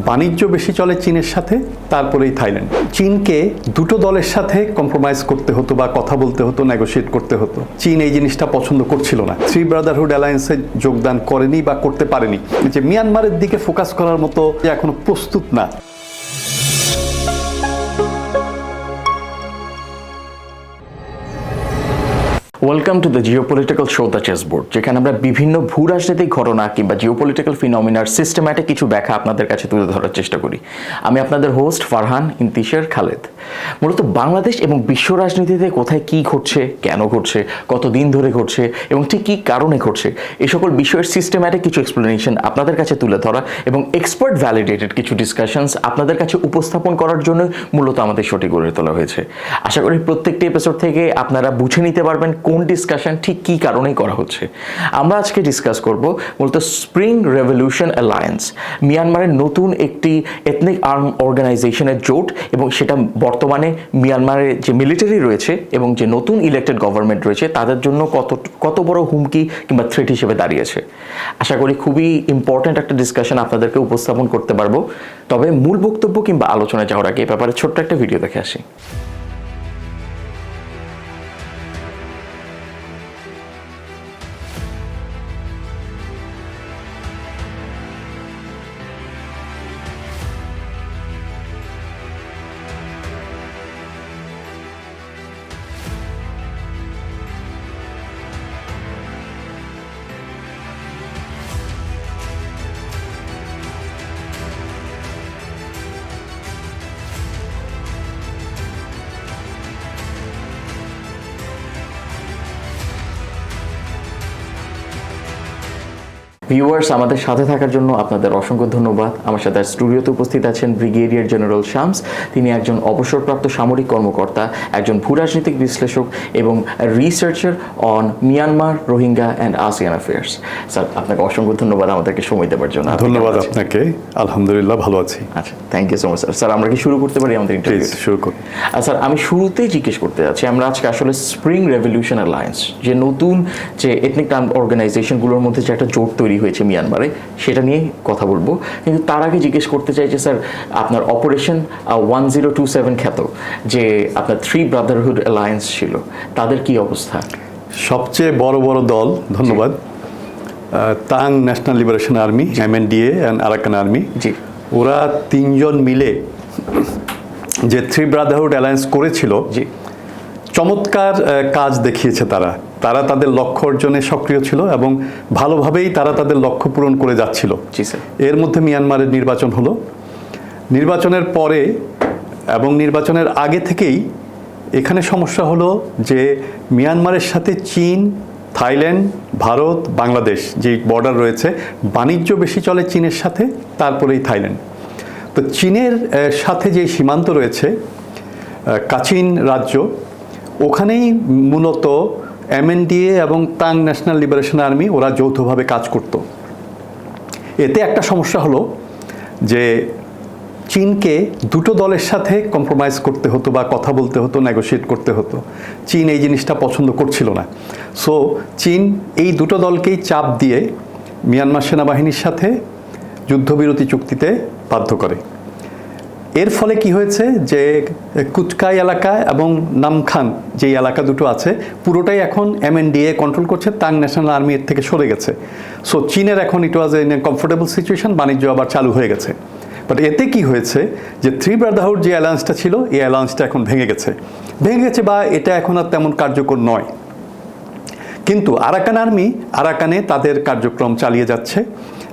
বাণিজ্য বেশি চলে চীনের সাথে, তারপরেই থাইল্যান্ড। চীনকে দুটো দলের সাথে কম্প্রোমাইজ করতে হতো বা কথা বলতে হতো, নেগোশিয়েট করতে হতো। চীন এই জিনিসটা পছন্দ করছিল না, থ্রি ব্রাদারহুড অ্যালায়েন্সে যোগদান করেনি বা করতে পারেনি। যে মিয়ানমারের দিকে ফোকাস করার মতো এখনো প্রস্তুত না। Welcome to the geopolitical show the chessboard, যেখানে আমরা বিভিন্ন ভূ রাজনৈতিক ঘটনা কিংবা জিওপলিটিক্যাল ফিনোমিনার সিস্টেম্যাটিক কিছু ব্যাখ্যা আপনাদের কাছে তুলে ধরার চেষ্টা করি। আমি আপনাদের হোস্ট ফারহান ইন্তিশার খালেদ। মূলত বাংলাদেশ এবং বিশ্ব রাজনীতিতে কোথায় কি ঘটছে, কেন ঘটছে, কতদিন ধরে ঘটছে এবং ঠিক কী কারণে ঘটছে, এই সকল বিষয়ের সিস্টেম্যাটিক কিছু এক্সপ্লেনেশন আপনাদের কাছে তুলে ধরা এবং এক্সপার্ট ভ্যালিডেটেড কিছু ডিসকাশনস আপনাদের কাছে উপস্থাপন করার জন্য মূলত আমাদের শোটি গড়ে তোলা হয়েছে। আশা করি প্রত্যেকটি এপিসোড থেকে আপনারা বুঝে নিতে পারবেন কোন ডিসকাশন ঠিক কী কারণেই করা হচ্ছে। আমরা আজকে ডিসকাস করব মূলত স্প্রিং রেভলিউশন অ্যালায়েন্স, মিয়ানমারের নতুন একটি এথনিক আর্ম অর্গানাইজেশনের জোট, এবং সেটা বর্তমানে মিয়ানমারের যে মিলিটারি রয়েছে এবং যে নতুন ইলেক্টেড গভর্নমেন্ট রয়েছে তাদের জন্য কত বড় হুমকি কিংবা থ্রেট হিসেবে দাঁড়িয়েছে। আশা করি খুবই ইম্পর্ট্যান্ট একটা ডিসকাশন আপনাদেরকে উপস্থাপন করতে পারবো। তবে মূল বক্তব্য কিংবা আলোচনায় যাওয়ার আগে এ ব্যাপারে ছোট্ট একটা ভিডিও দেখে আসি। ভিউয়ার্স, আমাদের সাথে থাকার জন্য আপনাদের অসংখ্য ধন্যবাদ। আমার সাথে স্টুডিওতে উপস্থিত আছেন ব্রিগেডিয়ার জেনারেল শামস। তিনি একজন অবসরপ্রাপ্ত সামরিক কর্মকর্তা, একজন ভূরাজনৈতিক বিশ্লেষক এবং researcher on Myanmar, Rohingya and ASEAN affairs. Sir, আপনাকে অসংখ্য ধন্যবাদ আমাদেরকে সময় দেওয়ার জন্য। ধন্যবাদ আপনাকে। আলহামদুলিল্লাহ ভালো আছি। আচ্ছা, thank you so much sir. Sir, আমরা কি শুরু করতে পারি আমাদের ইন্টারভিউ? শুরু করুন। স্যার, আমি শুরুতেই জিজ্ঞেস করতে যাচ্ছি, আমরা আজকে আসলে স্প্রিং রেভলিউশন অ্যালায়েন্স, যে নতুন যে এথনিক আর্ম অর্গানাইজেশনগুলোর মধ্যে যে একটা জোট তৈরি হয়েছে মিয়ানমারে, সেটা নিয়ে কথা বলবো। কিন্তু তার আগে জিজ্ঞেস করতে চাই যে স্যার, আপনার অপারেশন 1027 খ্যাত যে আপনার থ্রি ব্রাদারহুড অ্যালায়েন্স ছিল, তাদের কি অবস্থা? সবচেয়ে বড় দল, ধন্যবাদ, Ta'ang National Liberation Army, MNDA and Arakan Army, জি, ওরা তিনজন মিলে যে থ্রি ব্রাদারহুড অ্যালায়েন্স করেছিল, জি, চমৎকার কাজ দেখিয়েছে। তারা তাদের লক্ষ্য অর্জনে সক্রিয় ছিল এবং ভালোভাবেই তারা তাদের লক্ষ্য পূরণ করে যাচ্ছিল। জি স্যার। এর মধ্যে মিয়ানমারের নির্বাচন হলো। নির্বাচনের পরে এবং নির্বাচনের আগে থেকেই এখানে সমস্যা হলো যে মিয়ানমারের সাথে চীন, থাইল্যান্ড, ভারত, বাংলাদেশ যে বর্ডার রয়েছে, বাণিজ্য বেশি চলে চীনের সাথে, তারপরেই থাইল্যান্ড। তো চীনের সাথে যে সীমান্ত রয়েছে, কাচিন রাজ্য, ওখানেই মূলত MNDA এবং তাং ন্যাশনাল লিবারেশন আর্মি ওরা যৌথভাবে কাজ করত। এতে একটা সমস্যা হলো যে চীনকে দুটো দলের সাথে কম্প্রোমাইজ করতে হতো বা কথা বলতে হতো, নেগোশিয়েট করতে হতো। চীন এই জিনিসটা পছন্দ করছিল না। সো চীন এই দুটো দলকেই চাপ দিয়ে মিয়ানমার সেনাবাহিনীর সাথে যুদ্ধবিরতি চুক্তিতে বাধ্য করে। এর ফলে কি হয়েছে যে কুচকাই এলাকা এবং নামখান যে এলাকা দুটো আছে, পুরোটাই এখন MNDA কন্ট্রোল করছে, তাং ন্যাশনাল আর্মি এর থেকে সরে গেছে। সো চীনের এখন ইট ওয়াজ এ কমফোর্টেবল সিচুয়েশন, বাণিজ্য আবার চালু হয়ে গেছে। বাট এতে কি হয়েছে যে থ্রি ব্রাদারহুড যে অ্যালায়েন্সটা ছিল, এই অ্যালায়েন্সটা এখন ভেঙে গেছে বা এটা এখন আর তেমন কার্যকর নয়। কিন্তু আরাকান আর্মি আরাকানে তাদের কার্যক্রম চালিয়ে যাচ্ছে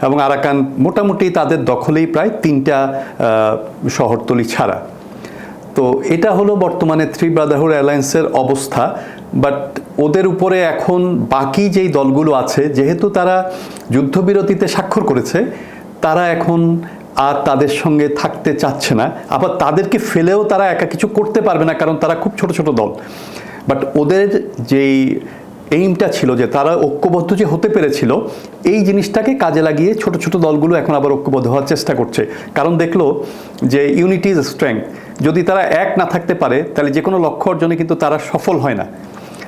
এবং আরাকান মোটামুটি তাদের দখলেই প্রায় 3টা শহরতলি ছাড়া। তো এটা হলো বর্তমানে থ্রি ব্রাদারহুড অ্যালায়েন্সের অবস্থা। বাট ওদের উপরে এখন বাকি যেই দলগুলো আছে, যেহেতু তারা যুদ্ধবিরতিতে স্বাক্ষর করেছে, তারা এখন আর তাদের সঙ্গে থাকতে চাচ্ছে না। আবার তাদেরকে ফেলেও তারা একা কিছু করতে পারবে না, কারণ তারা খুব ছোট ছোট দল। বাট ওদের যেই এইমটা ছিল যে তারা ঐক্যবদ্ধ যে হতে পেরেছিল, এই জিনিসটাকে কাজে লাগিয়ে ছোট ছোট দলগুলো এখন আবার ঐক্যবদ্ধ হওয়ার চেষ্টা করছে। কারণ দেখলো যে ইউনিটি ইজ স্ট্রেংথ। যদি তারা এক না থাকতে পারে, তাহলে যে কোনো লক্ষ্য অর্জনে কিন্তু তারা সফল হয় না।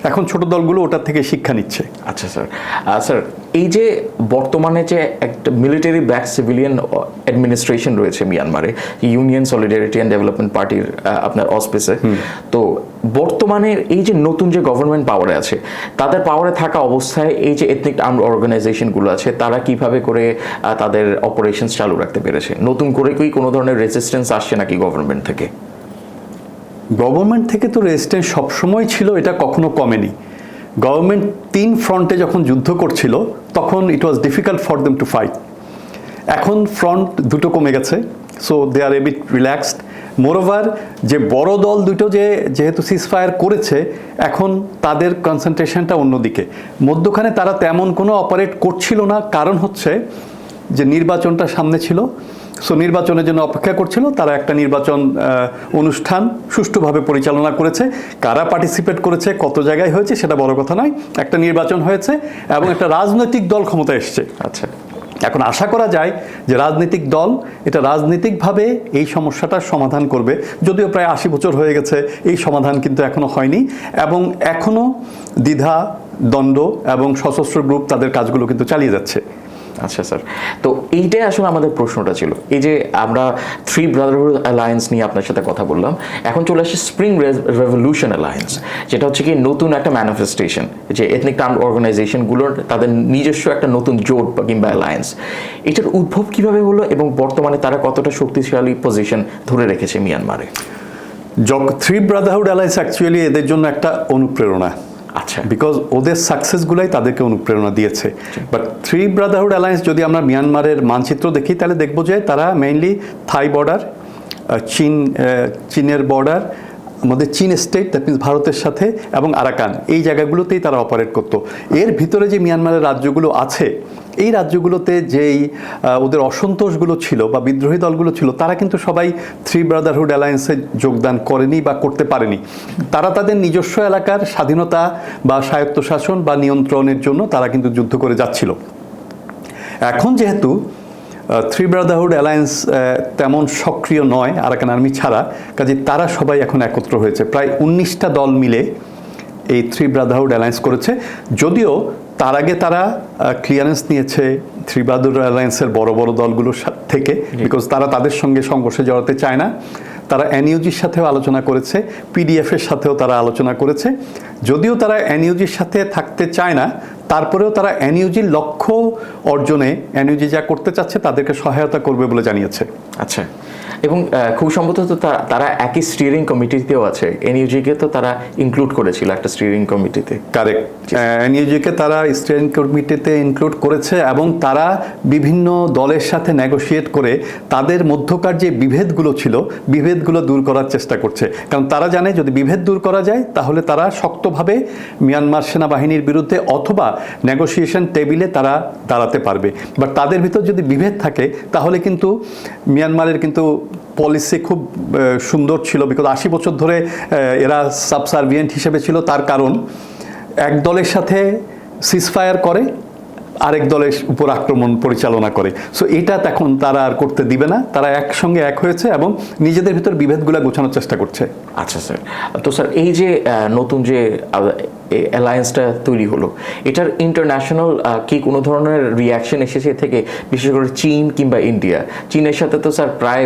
এখন ছোট দলগুলো ওটার থেকে শিক্ষা নিচ্ছে। আচ্ছা স্যার, স্যার এই যে বর্তমানে যে একটা মিলিটারি ব্যাক সিভিলিয়ান অ্যাডমিনিস্ট্রেশন রয়েছে মিয়ানমারে, ইউনিয়ন সলিডারিটি অ্যান্ড ডেভেলপমেন্ট পার্টির আপনার অসপিসে, তো বর্তমানে এই যে নতুন যে গভর্নমেন্ট পাওয়ারে আছে, তাদের পাওয়ারে থাকা অবস্থায় এই যে এথনিক আর্মড অর্গানাইজেশনগুলো আছে তারা কিভাবে করে তাদের অপারেশনস চালু রাখতে পেরেছে? নতুন করে কি কোনো ধরনের রেজিস্ট্যান্স আসছে নাকি গভর্নমেন্ট থেকে? গভর্নমেন্ট থেকে তো রেজিস্ট্যান্স সবসময় ছিল, এটা কখনো কমেনি। গভর্নমেন্ট 3 ফ্রন্টে যখন যুদ্ধ করছিল তখন it was difficult for them to fight. এখন ফ্রন্ট দুটো কমে গেছে, so they are a bit relaxed. Moreover যে বড় দল দুটো যেহেতু সিজফায়ার করেছে, এখন তাদের কনসেন্ট্রেশনটা অন্যদিকে। মধ্যখানে তারা তেমন কোনো অপারেট করছিল না, কারণ হচ্ছে যে নির্বাচনটা সামনে ছিল, সো নির্বাচনের জন্য অপেক্ষা করছিল। তারা একটা নির্বাচন অনুষ্ঠান সুষ্ঠুভাবে পরিচালনা করেছে। কারা পার্টিসিপেট করেছে, কত জায়গায় হয়েছে সেটা বড় কথা নয়, একটা নির্বাচন হয়েছে এবং একটা রাজনৈতিক দল ক্ষমতায় এসছে। আচ্ছা, এখন আশা করা যায় যে রাজনৈতিক দল এটা রাজনৈতিকভাবে এই সমস্যাটার সমাধান করবে। যদিও প্রায় 80 বছর হয়ে গেছে, এই সমাধান কিন্তু এখনো হয়নি এবং এখনো দ্বিধা, দ্বন্দ্ব এবং সশস্ত্র গ্রুপ তাদের কাজগুলো কিন্তু চালিয়ে যাচ্ছে। আচ্ছা স্যার, তো এইটাই আসলে আমাদের প্রশ্নটা ছিল। এই যে আমরা থ্রি ব্রাদারহুড অ্যালায়েন্স নিয়ে আপনার সাথে কথা বললাম, এখন চলে আসছে স্প্রিং রেভলিউশন অ্যালায়েন্স, যেটা হচ্ছে কি নতুন একটা ম্যানিফেস্টেশন, যে এথনিক আর্মড অর্গানাইজেশনগুলোর তাদের নিজস্ব একটা নতুন জোট বা কিংবা অ্যালায়েন্স। এটার উদ্ভব কিভাবে হলো এবং বর্তমানে তারা কতটা শক্তিশালী পজিশন ধরে রেখেছে মিয়ানমারে? থ্রি ব্রাদারহুড অ্যালায়েন্স অ্যাকচুয়ালি এদের জন্য একটা অনুপ্রেরণা। আচ্ছা, বিকজ ওদের সাকসেসগুলাই তাদেরকে অনুপ্রেরণা দিয়েছে। বাট থ্রি ব্রাদারহুড অ্যালায়েন্স যদি আমরা মিয়ানমারের মানচিত্র দেখি, তাহলে দেখবো যে তারা মেইনলি থাই বর্ডার, চীনের বর্ডার, আমাদের চীন স্টেট, দ্যাট মিনস ভারতের সাথে, এবং আরাকান, এই জায়গাগুলোতেই তারা অপারেট করতো। এর ভিতরে যে মিয়ানমারের রাজ্যগুলো আছে, এই রাজ্যগুলোতে যেই ওদের অসন্তোষগুলো ছিল বা বিদ্রোহী দলগুলো ছিল, তারা কিন্তু সবাই থ্রি ব্রাদারহুড অ্যালায়েন্সে যোগদান করেনি বা করতে পারেনি। তারা তাদের নিজস্ব এলাকার স্বাধীনতা বা স্বায়ত্তশাসন বা নিয়ন্ত্রণের জন্য তারা কিন্তু যুদ্ধ করে যাচ্ছিল। এখন যেহেতু থ্রি ব্রাদারহুড অ্যালায়েন্স তেমন সক্রিয় নয় আরাকান আর্মি ছাড়া, কাজে তারা সবাই এখন একত্র হয়েছে। প্রায় 19টা দল মিলে এই থ্রি ব্রাদারহুড অ্যালায়েন্স করেছে। যদিও তার আগে তারা ক্লিয়ারেন্স নিয়েছে থ্রি ব্রাদারহুড অ্যালায়েন্সের বড় বড় দলগুলোর থেকে, বিকজ তারা তাদের সঙ্গে সংঘর্ষে জড়াতে চায় না। তারা এনইউজির সাথেও আলোচনা করেছে, পিডিএফের সাথেও তারা আলোচনা করেছে। যদিও তারা এনইউজির সাথে থাকতে চায় না, তারপরেও তারা এনইউজির লক্ষ্য অর্জনে এনইউজি যা করতে চাচ্ছে তাদেরকে সহায়তা করবে বলে জানিয়েছে। আচ্ছা, এবং খুব সম্ভবত তো তারা একই স্টিয়ারিং কমিটিতেও আছে। এনইউজিকে তো তারা ইনক্লুড করেছিল একটা স্টিয়ারিং কমিটিতে। কারেক্ট, এনইউজিকে তারা স্টিয়ারিং কমিটিতে ইনক্লুড করেছে এবং তারা বিভিন্ন দলের সাথে নেগোশিয়েট করে তাদের মধ্যকার যে বিভেদগুলো ছিল, বিভেদগুলো দূর করার চেষ্টা করছে। কারণ তারা জানে যদি বিভেদ দূর করা যায় তাহলে তারা শক্তভাবে মিয়ানমার সেনাবাহিনীর বিরুদ্ধে অথবা নেগোসিয়েশন টেবিলে তারা দাঁড়াতে পারবে। বাট তাদের ভিতর যদি বিভেদ থাকে তাহলে কিন্তু মিয়ানমারের কিন্তু পলিসি খুব সুন্দর ছিল, বিকজ 80 বছর ধরে এরা সাবসার্ভিয়েন্ট হিসেবে ছিল। তার কারণ এক দলের সাথে সিজফায়ার করে, আরেক দলের উপর আক্রমণ পরিচালনা করে। সো এটা এখন তারা আর করতে দিবে না। তারা একসঙ্গে এক হয়েছে এবং নিজেদের ভিতর বিভেদগুলো গোছানোর চেষ্টা করছে। আচ্ছা স্যার, তো স্যার এই যে নতুন যে অ্যালায়েন্সটা তৈরি হলো, এটার ইন্টারন্যাশনাল কি কোনো ধরনের রিয়াকশন এসেছে থেকে, বিশেষ করে চীন কিংবা ইন্ডিয়া? চীনের সাথে তো স্যার প্রায়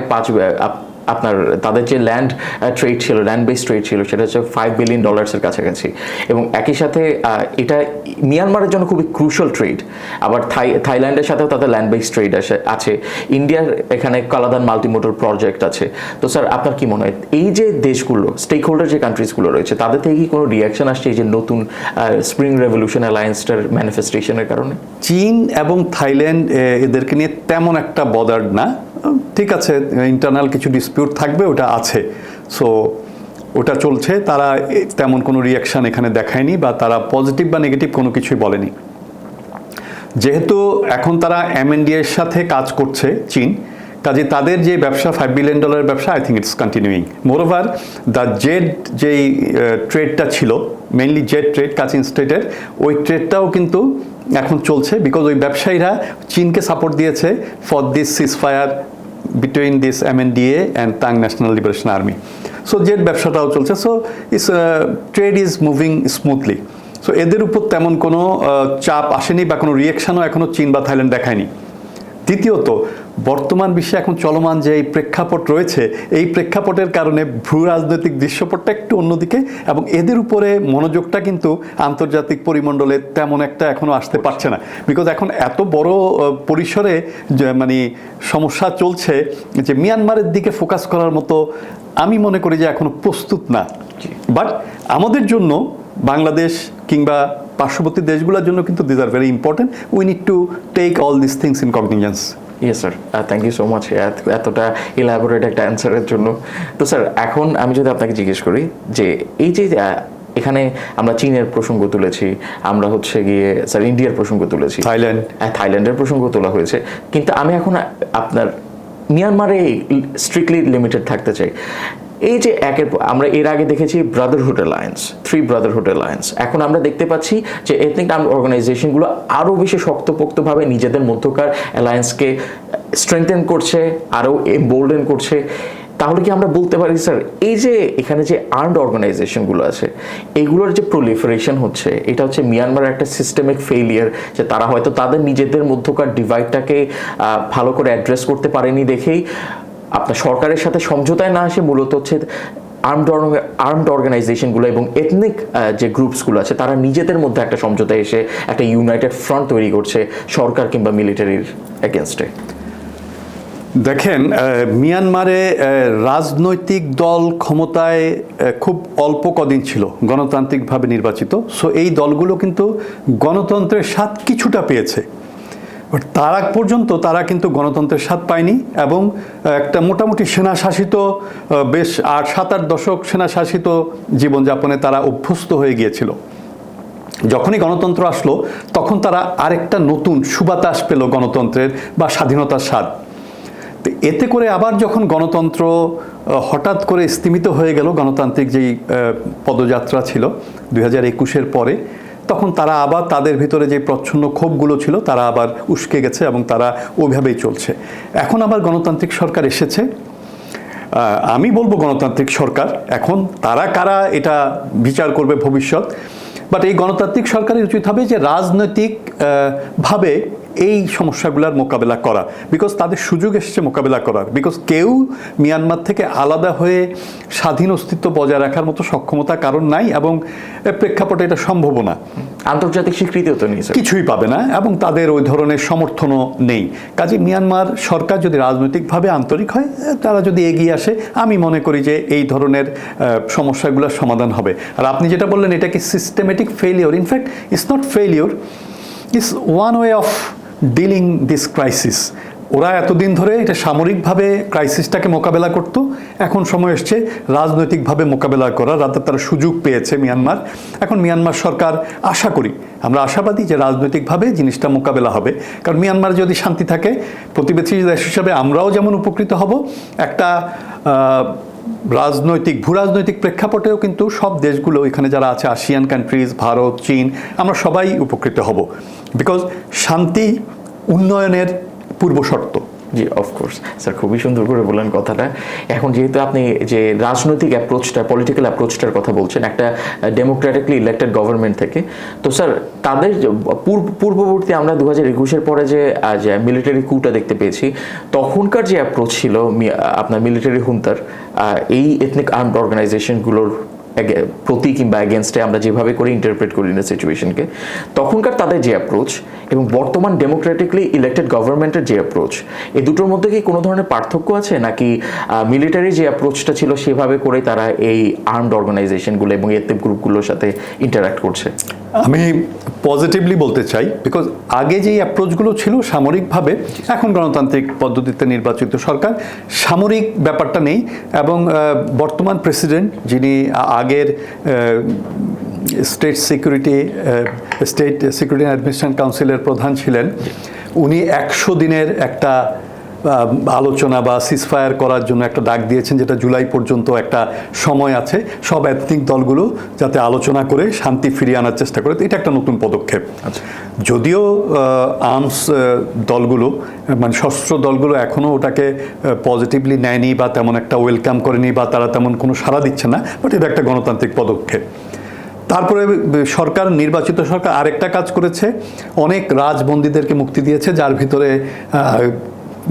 আপনার তাদের যে ল্যান্ড ট্রেড ছিল, ল্যান্ড বেস ট্রেড ছিল, সেটা হচ্ছে $5 বিলিয়ন কাছাকাছি। এবং একই সাথে এটা মিয়ানমারের জন্য খুবই ক্রুশাল ট্রেড। আবার থাইল্যান্ডের সাথেও তাদের ল্যান্ড বেস ট্রেড আছে। ইন্ডিয়ার এখানে কালাদান মাল্টিমোডাল প্রজেক্ট আছে। তো স্যার আপনার কি মনে হয় এই যে দেশগুলো, স্টেক হোল্ডার যে কান্ট্রিজগুলো রয়েছে, তাদের থেকে কি কোনো রিয়াকশন আসছে এই যে নতুন স্প্রিং রেভলিউশন অ্যালায়েন্সটার ম্যানিফেস্টেশনের কারণে? চীন এবং থাইল্যান্ড এদেরকে নিয়ে তেমন একটা বদার্ড না। ঠিক আছে, ইন্টারনাল কিছু ডিসপিউট থাকবে, ওটা আছে, সো ওটা চলছে। তারা তেমন কোনো রিয়াকশান এখানে দেখায়নি বা তারা পজিটিভ বা নেগেটিভ কোনো কিছুই বলেনি। যেহেতু এখন তারা এমএনডিএর সাথে কাজ করছে চীন, কাজে তাদের যে ব্যবসা $5 বিলিয়ন ব্যবসা, I think it's continuing. Moreover the Z যেই ট্রেডটা ছিল, মেইনলি জেড ট্রেড কাচিন স্টেটের, ওই ট্রেডটাও কিন্তু এখন চলছে, বিকজ ওই ব্যবসায়ীরা চীনকে সাপোর্ট দিয়েছে for this ceasefire between this MNDA and Ta'ang National Liberation Army. So jade ব্যবসাটাও চলছে। So is trade is moving smoothly. So এদের উপর তেমন কোনো চাপ আসেনি বা কোনো রিয়েকশনও এখনও চীন বা থাইল্যান্ড দেখায়নি। দ্বিতীয়ত, বর্তমান বিশ্বে এখন চলমান যে এই প্রেক্ষাপট রয়েছে, এই প্রেক্ষাপটের কারণে ভূ রাজনৈতিক দৃশ্যপটটা একটু অন্যদিকে, এবং এদের উপরে মনোযোগটা কিন্তু আন্তর্জাতিক পরিমণ্ডলে তেমন একটা এখনো আসতে পারছে না। বিকজ এখন এত বড় পরিসরে মানে সমস্যা চলছে যে মিয়ানমারের দিকে ফোকাস করার মতো আমি মনে করি যে এখনো প্রস্তুত না। বাট আমাদের জন্য, বাংলাদেশ কিংবা পার্শ্ববর্তী দেশগুলোর জন্য কিন্তু this are very important. We need to take all this things in cognizance. Yes sir, thank you so much এতটা ইলাবোরেট একটা অ্যান্সারের জন্য। তো স্যার, এখন আমি যদি আপনাকে জিজ্ঞেস করি যে এই যে এখানে আমরা চীনের প্রসঙ্গ তুলেছি, আমরা হচ্ছে গিয়ে স্যার ইন্ডিয়ার প্রসঙ্গ তুলেছি, থাইল্যান্ডের প্রসঙ্গ তোলা হয়েছে, কিন্তু আমি এখন আপনার মিয়ানমারে স্ট্রিক্টলি লিমিটেড থাকতে চাই। এই যে আমরা এর আগে দেখেছি ব্রাদারহুড অ্যালায়েন্স, 3 ব্রাদারহুড অ্যালায়েন্স, এখন আমরা দেখতে পাচ্ছি যে এথনিক আর্মড অর্গানাইজেশনগুলো আরও বেশি শক্তপোক্তভাবে নিজেদের মধ্যকার অ্যালায়েন্সকে স্ট্রেংথেন করছে, আরও এমবোল্ডেন করছে। তাহলে কি আমরা বলতে পারি স্যার, এই যে এখানে যে আর্মড অর্গানাইজেশনগুলো আছে, এইগুলোর যে প্রলিফারেশন হচ্ছে, এটা হচ্ছে মিয়ানমারের একটা সিস্টেমিক ফেইলিয়ার, যে তারা হয়তো তাদের নিজেদের মধ্যকার ডিভাইডটাকে ভালো করে অ্যাড্রেস করতে পারেনি দেখেই আপনার সরকারের সাথে সমঝোতায় না আসে মূলত হচ্ছে আর্মড অর্গানাইজেশনগুলো এবং এথনিক যে গ্রুপসগুলো আছে তারা নিজেদের মধ্যে একটা সমঝোতায় এসে একটা ইউনাইটেড ফ্রন্ট তৈরি করছে সরকার কিংবা মিলিটারির এগেনস্টে। দেখেন, মিয়ানমারে রাজনৈতিক দল ক্ষমতায় খুব অল্প কদিন ছিল, গণতান্ত্রিকভাবে নির্বাচিত। সো এই দলগুলো কিন্তু গণতন্ত্রের স্বাদ কিছুটা পেয়েছে, বাট তার আগ পর্যন্ত তারা কিন্তু গণতন্ত্রের স্বাদ পায়নি, এবং একটা মোটামুটি সেনাশাসিত বেশ 7-8 দশক সেনাশাসিত জীবনযাপনে তারা অভ্যস্ত হয়ে গিয়েছিল। যখনই গণতন্ত্র আসলো তখন তারা আরেকটা নতুন সুবাতাস পেল গণতন্ত্রের বা স্বাধীনতার স্বাদ। এতে করে আবার যখন গণতন্ত্র হঠাৎ করে স্তিমিত হয়ে গেল, গণতান্ত্রিক যেই পদযাত্রা ছিল 2021-এর পরে, তখন তারা আবার তাদের ভিতরে যে প্রচ্ছন্ন ক্ষোভগুলো ছিল তারা আবার উস্কে গেছে এবং তারা ওইভাবেই চলছে। এখন আবার গণতান্ত্রিক সরকার এসেছে, আমি বলবো গণতান্ত্রিক সরকার, এখন তারা কারা এটা বিচার করবে ভবিষ্যৎ। বাট এই গণতান্ত্রিক সরকারের উচিত হবে যে রাজনৈতিক ভাবে এই সমস্যাগুলোর মোকাবেলা করা, বিকজ তাদের সুযোগ এসেছে মোকাবেলা করার। বিকজ কেউ মিয়ানমার থেকে আলাদা হয়ে স্বাধীন অস্তিত্ব বজায় রাখার মতো সক্ষমতা কারণ নাই, এবং প্রেক্ষাপটে এটা সম্ভব না। আন্তর্জাতিক স্বীকৃতিও তো নেই, কিছুই পাবে না, এবং তাদের ওই ধরনের সমর্থনও নেই। কাজে মিয়ানমার সরকার যদি রাজনৈতিকভাবে আন্তরিক হয়, তারা যদি এগিয়ে আসে, আমি মনে করি যে এই ধরনের সমস্যাগুলোর সমাধান হবে। আর আপনি যেটা বললেন, এটা কি systematic failure? In fact it's not failure, it's one way of dealing this crisis. ওরা এতদিন ধরে এটা সামরিকভাবে ক্রাইসিসটাকে মোকাবেলা করতো, এখন সময় এসছে রাজনৈতিকভাবে মোকাবেলা করার। তারা সুযোগ পেয়েছে মিয়ানমার। এখন মিয়ানমার সরকার, আশা করি, আমরা আশাবাদী যে রাজনৈতিকভাবে জিনিসটা মোকাবেলা হবে। কারণ মিয়ানমার যদি শান্তি থাকে, প্রতিবেশী দেশ হিসাবে আমরাও যেমন উপকৃত হব, একটা ভূ রাজনৈতিক প্রেক্ষাপটেও কিন্তু সব দেশগুলো এখানে যারা আছে, আসিয়ান কান্ট্রিজ, ভারত, চীন, আমরা সবাই উপকৃত হব। বিকজ শান্তি উন্নয়নের পূর্ব শর্ত। জি, অফকোর্স স্যার, খুবই সুন্দর করে বললেন কথাটা। এখন যেহেতু আপনি যে রাজনৈতিক অ্যাপ্রোচটা, পলিটিক্যাল অ্যাপ্রোচটার কথা বলছেন একটা ডেমোক্রেটিকলি ইলেক্টেড গভর্নমেন্ট থেকে, তো স্যার তাদের পূর্ববর্তী আমরা 2021-এর পরে যে মিলিটারি কুটা দেখতে পেয়েছি, তখনকার যে অ্যাপ্রোচ ছিল আপনার মিলিটারি হুন্তার এই এথনিক আর্মড অর্গানাইজেশনগুলোর প্রতি কিংবা এগেনস্টে আমরা যেভাবে করে ইন্টারপ্রেট করি না সিচুয়েশনকে, তখনকার তাদের যে অ্যাপ্রোচ এবং বর্তমান ডেমোক্রেটিকলি ইলেক্টেড গভর্নমেন্টের যে অ্যাপ্রোচ, এই দুটোর মধ্যে কি কোনো ধরনের পার্থক্য আছে, নাকি মিলিটারি যে অ্যাপ্রোচটা ছিল সেভাবে করে তারা এই আর্মড অর্গানাইজেশনগুলো এবং এথনিক গ্রুপগুলোর সাথে ইন্টারাক্ট করছে? আমি পজিটিভলি বলতে চাই, বিকজ আগে যেই অ্যাপ্রোচগুলো ছিল সামরিকভাবে, এখন গণতান্ত্রিক পদ্ধতিতে নির্বাচিত সরকার, সামরিক ব্যাপারটা নেই। এবং বর্তমান প্রেসিডেন্ট, যিনি আগের স্টেট সিকিউরিটি অ্যাডমিনিস্ট্রেশন কাউন্সিলের প্রধান ছিলেন, উনি 100 দিনের একটা আলোচনা বা সিজফায়ার করার জন্য একটা ডাক দিয়েছেন, যেটা জুলাই পর্যন্ত একটা সময় আছে, সব এথনিক দলগুলো যাতে আলোচনা করে শান্তি ফিরিয়ে আনার চেষ্টা করে। এটা একটা নতুন পদক্ষেপ। যদিও আর্মস দলগুলো মানে সশস্ত্র দলগুলো এখনও ওটাকে পজিটিভলি নেয়নি বা তেমন একটা ওয়েলকাম করেনি বা তারা তেমন কোনো সাড়া দিচ্ছে না, বাট এটা একটা গণতান্ত্রিক পদক্ষেপ। তারপরে সরকার, নির্বাচিত সরকার আরেকটা কাজ করেছে, অনেক রাজবন্দীদেরকে মুক্তি দিয়েছে, যার ভিতরে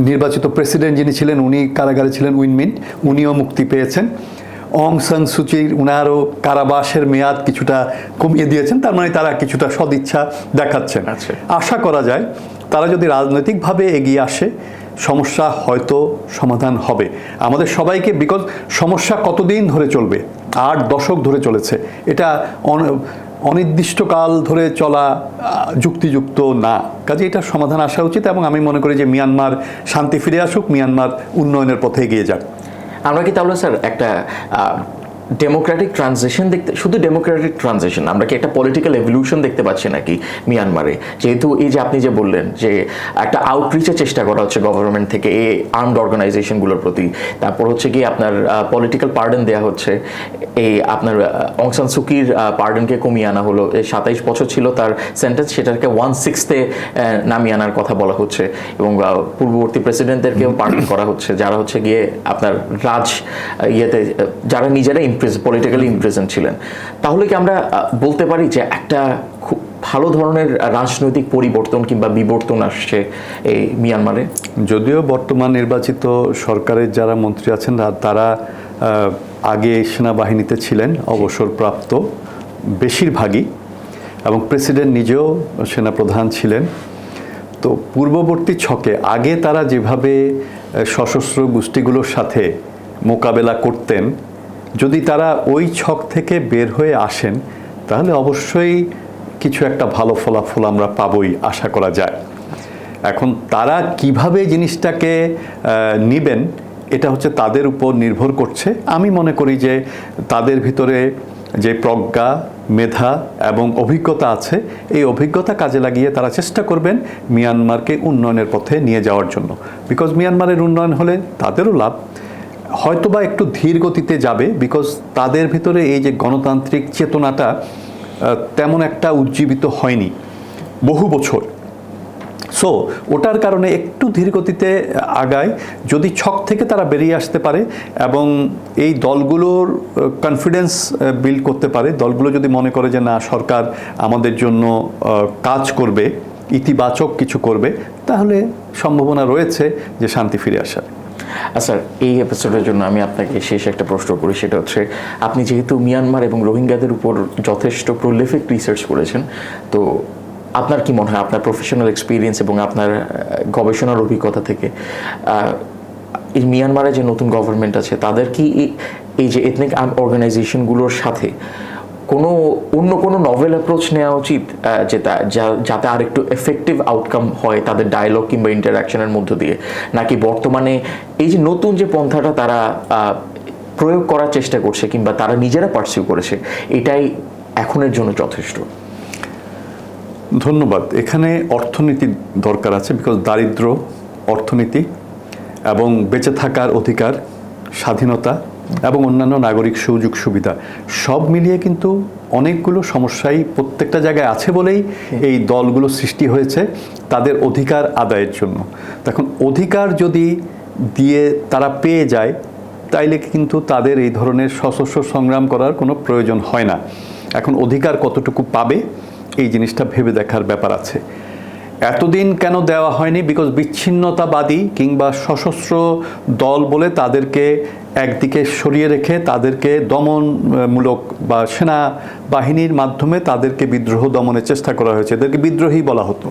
নির্বাচিত প্রেসিডেন্ট যিনি ছিলেন উনি কারাগারে ছিলেন, উইন মিন্ট, উনিও মুক্তি পেয়েছেন। অং সান সুচির উনারও কারাবাসের মেয়াদ কিছুটা কমিয়ে দিয়েছেন, তার মানে তারা কিছুটা সদিচ্ছা দেখাচ্ছেন। আশা করা যায় তারা যদি রাজনৈতিকভাবে এগিয়ে আসে সমস্যা হয়তো সমাধান হবে আমাদের সবাইকে। বিকজ সমস্যা কতদিন ধরে চলবে, 8 দশক ধরে চলেছে, এটা অনির্দিষ্টকাল ধরে চলা যুক্তিযুক্ত না। কাজে এটা সমাধান আসা উচিত এবং আমি মনে করি যে মিয়ানমার শান্তি ফিরে আসুক, মিয়ানমার উন্নয়নের পথে এগিয়ে যাক। আমরা কি তাহলে স্যার একটা ডেমোক্রেটিক ট্রানজিশন দেখতে, শুধু ডেমোক্রেটিক ট্রানজিশন, আমরা কি একটা পলিটিক্যাল এভলিউশন দেখতে পাচ্ছি নাকি মিয়ানমারে? যেহেতু এই যে আপনি যে বললেন যে একটা আউটরিচের চেষ্টা করা হচ্ছে গভর্নমেন্ট থেকে এই আর্মড অর্গানাইজেশনগুলোর প্রতি, তারপর হচ্ছে কি আপনার পলিটিক্যাল পার্ডন দেওয়া হচ্ছে, এই আপনার অং সান সুকির পার্ডনকে কমিয়ে আনা হলো, 27 বছর ছিল তার সেন্টেন্স, সেটাকে 1/6 নামিয়ে আনার কথা বলা হচ্ছে, এবং পূর্ববর্তী প্রেসিডেন্টদেরকেও পার্ডন করা হচ্ছে, যারা হচ্ছে গিয়ে আপনার ইয়েতে যারা নিজেরা পলিটিক্যালি ইমপ্রেজেন্ট ছিলেন। তাহলে কি আমরা বলতে পারি যে একটা খুব ভালো ধরনের রাজনৈতিক পরিবর্তন কিংবা বিবর্তন আসছে এই মিয়ানমারে? যদিও বর্তমান নির্বাচিত সরকারের যারা মন্ত্রী আছেন তারা আগে সেনাবাহিনীতে ছিলেন, অবসরপ্রাপ্ত বেশিরভাগই, এবং প্রেসিডেন্ট নিজেও সেনাপ্রধান ছিলেন। তো পূর্ববর্তী ছকে আগে তারা যেভাবে সশস্ত্র গোষ্ঠীগুলোর সাথে মোকাবেলা করতেন, যদি তারা ওই ছক থেকে বের হয়ে আসেন তাহলে অবশ্যই কিছু একটা ভালো ফলাফল আমরা পাবই, আশা করা যায়। এখন তারা কিভাবে জিনিসটাকে নিবেন এটা হচ্ছে তাদের উপর নির্ভর করছে। আমি মনে করি যে তাদের ভিতরে যে প্রজ্ঞা, মেধা এবং অভিজ্ঞতা আছে, এই অভিজ্ঞতা কাজে লাগিয়ে তারা চেষ্টা করবেন মিয়ানমারকে উন্নয়নের পথে নিয়ে যাওয়ার জন্য। বিকজ মিয়ানমারের উন্নয়ন হলে তাদেরও লাভ, হয়তোবা একটু ধীর গতিতে যাবে, বিকজ তাদের ভিতরে এই যে গণতান্ত্রিক চেতনাটা তেমন একটা উজ্জীবিত হয়নি বহু বছর। সো ওটার কারণে একটু ধীর গতিতে আগায়। যদি ছক থেকে তারা বেরিয়ে আসতে পারে এবং এই দলগুলোর কনফিডেন্স বিল্ড করতে পারে, দলগুলো যদি মনে করে যে না সরকার আমাদের জন্য কাজ করবে, ইতিবাচক কিছু করবে, তাহলে সম্ভাবনা রয়েছে যে শান্তি ফিরে আসার। স্যার, এই এপিসোডের জন্য আমি আপনাকে শেষ একটা প্রশ্ন করি, সেটা হচ্ছে আপনি যেহেতু মিয়ানমার এবং রোহিঙ্গাদের উপর যথেষ্ট প্রলিফিক রিসার্চ করেছেন, তো আপনার কি মনে হয় আপনার প্রফেশনাল এক্সপিরিয়েন্স এবং আপনার গবেষণার অভিজ্ঞতা থেকে এই মিয়ানমারে যে নতুন গভর্নমেন্ট আছে তাদের কি এই যে এথনিক আর্ম অর্গানাইজেশনগুলোর সাথে অন্য কোনো নভেল অ্যাপ্রোচ নেওয়া উচিত যাতে আর একটু এফেক্টিভ আউটকাম হয় তাদের ডায়লগ কিংবা ইন্টারাকশনের মধ্য দিয়ে, নাকি বর্তমানে এই যে নতুন যে পন্থাটা তারা প্রয়োগ করার চেষ্টা করছে কিংবা তারা নিজেরা পারসিউ করেছে এটাই এখনের জন্য যথেষ্ট? ধন্যবাদ। এখানে অর্থনীতি দরকার আছে, বিকজ দারিদ্র, অর্থনীতি এবং বেঁচে থাকার অধিকার, স্বাধীনতা এবং অন্যান্য নাগরিক সুযোগ সুবিধা সব মিলিয়ে কিন্তু অনেকগুলো সমস্যাই প্রত্যেকটা জায়গায় আছে বলেই এই দলগুলো সৃষ্টি হয়েছে তাদের অধিকার আদায়ের জন্য। এখন অধিকার যদি দিয়ে তারা পেয়ে যায় তাইলে কিন্তু তাদের এই ধরনের সশস্ত্র সংগ্রাম করার কোনো প্রয়োজন হয় না। এখন অধিকার কতটুকু পাবে এই জিনিসটা ভেবে দেখার ব্যাপার আছে। এতদিন কেন দেওয়া হয়নি? বিকজ বিচ্ছিন্নতাবাদী কিংবা সশস্ত্র দল বলে তাদেরকে একদিকে সরিয়ে রেখে তাদেরকে দমনমূলক বা সেনাবাহিনীর মাধ্যমে তাদেরকে বিদ্রোহ দমনের চেষ্টা করা হয়েছে, এদেরকে বিদ্রোহী বলা হতো।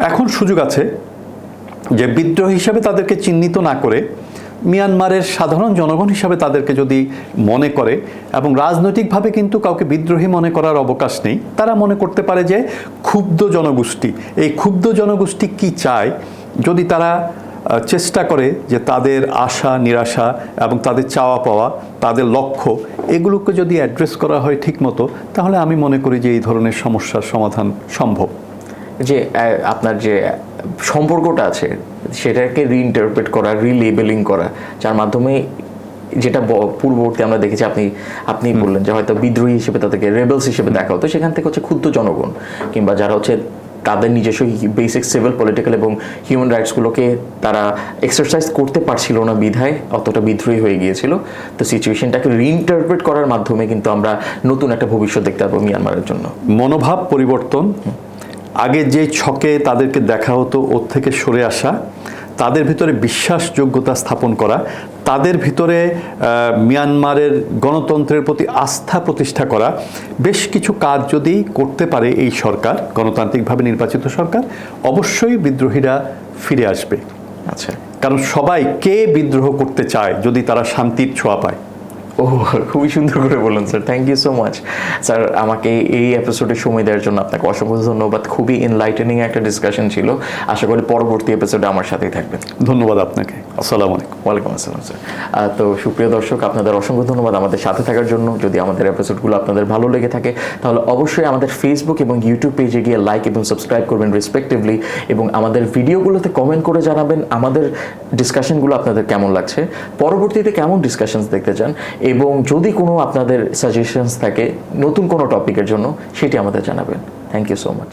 এখন সুযোগ আছে যে বিদ্রোহী হিসাবে তাদেরকে চিহ্নিত না করে মিয়ানমারের সাধারণ জনগণ হিসাবে তাদেরকে যদি মনে করে, এবং রাজনৈতিকভাবে কিন্তু কাউকে বিদ্রোহী মনে করার অবকাশ নেই, তারা মনে করতে পারে যে ক্ষুব্ধ জনগোষ্ঠী, এই ক্ষুব্ধ জনগোষ্ঠী কি চায়, যদি তারা চেষ্টা করে যে তাদের আশা নিরাশা এবং তাদের চাওয়া পাওয়া, তাদের লক্ষ্য, এগুলোকে যদি অ্যাড্রেস করা হয় ঠিকমতো, তাহলে আমি মনে করি যে এই ধরনের সমস্যার সমাধান সম্ভব। যে আপনার যে সম্পর্কটা আছে সেটাকে রিইন্টারপ্রেট করা, রিলেবেলিং করা, যার মাধ্যমে যেটা পূর্ববর্তী আমরা দেখেছি, আপনি বললেন যে হয়তো বিদ্রোহী হিসেবে তাদেরকে রেবেলস হিসেবে দেখা হতো, সেখান থেকে হচ্ছে ক্ষুদ্র জনগণ কিংবা যারা হচ্ছে তাদের নিজস্ব বেসিক সিভিল, পলিটিক্যাল এবং হিউম্যান রাইটসগুলোকে তারা এক্সারসাইজ করতে পারছিল না বিধায় অতটা বিদ্রোহী হয়ে গিয়েছিল। তো সিচুয়েশনটাকে রিইন্টারপ্রেট করার মাধ্যমে কিন্তু আমরা নতুন একটা ভবিষ্যৎ দেখতে পাবো মিয়ানমারের জন্য। মনোভাব পরিবর্তন, আগে যে ছকে তাদেরকে দেখা হতো ওর থেকে সরে আসা, তাদের ভিতরে বিশ্বাসযোগ্যতা স্থাপন করা, তাদের ভিতরে মিয়ানমারের গণতন্ত্রের প্রতি আস্থা প্রতিষ্ঠা করা, বেশ কিছু কাজ যদি করতে পারে এই সরকার, গণতান্ত্রিকভাবে নির্বাচিত সরকার, অবশ্যই বিদ্রোহীরা ফিরে আসবে। আচ্ছা, কারণ সবাই কে বিদ্রোহ করতে চায় যদি তারা শান্তির ছোঁয়া পায়। ও, খুবই সুন্দর করে বললেন sir, thank you so much sir. আমাকে এই এপিসোডে সময় দেওয়ার জন্য আপনাকে অসংখ্য ধন্যবাদ। খুবই এনলাইটেনিং একটা ডিসকাশন ছিল। আশা করি পরবর্তী এপিসোডে আমার সাথেই থাকবেন। ধন্যবাদ আপনাকে। আসসালামু আলাইকুম। ওয়ালাইকুম আসসালাম স্যার। তো সুপ্রিয় দর্শক, আপনাদের অসংখ্য ধন্যবাদ আমাদের সাথে থাকার জন্য। যদি আমাদের এপিসোডগুলো আপনাদের ভালো লেগে থাকে তাহলে অবশ্যই আমাদের ফেসবুক এবং ইউটিউব পেজে গিয়ে লাইক এবং সাবস্ক্রাইব করবেন রেসপেক্টিভলি, এবং আমাদের ভিডিওগুলোতে কমেন্ট করে জানাবেন আমাদের ডিসকাশনগুলো আপনাদের কেমন লাগছে, পরবর্তীতে কেমন ডিসকাশনস দেখতে চান, এবং যদি কোনো আপনাদের সাজেশনস থাকে নতুন কোনো টপিকের জন্য সেটি আমাদের জানাবেন। Thank you so much.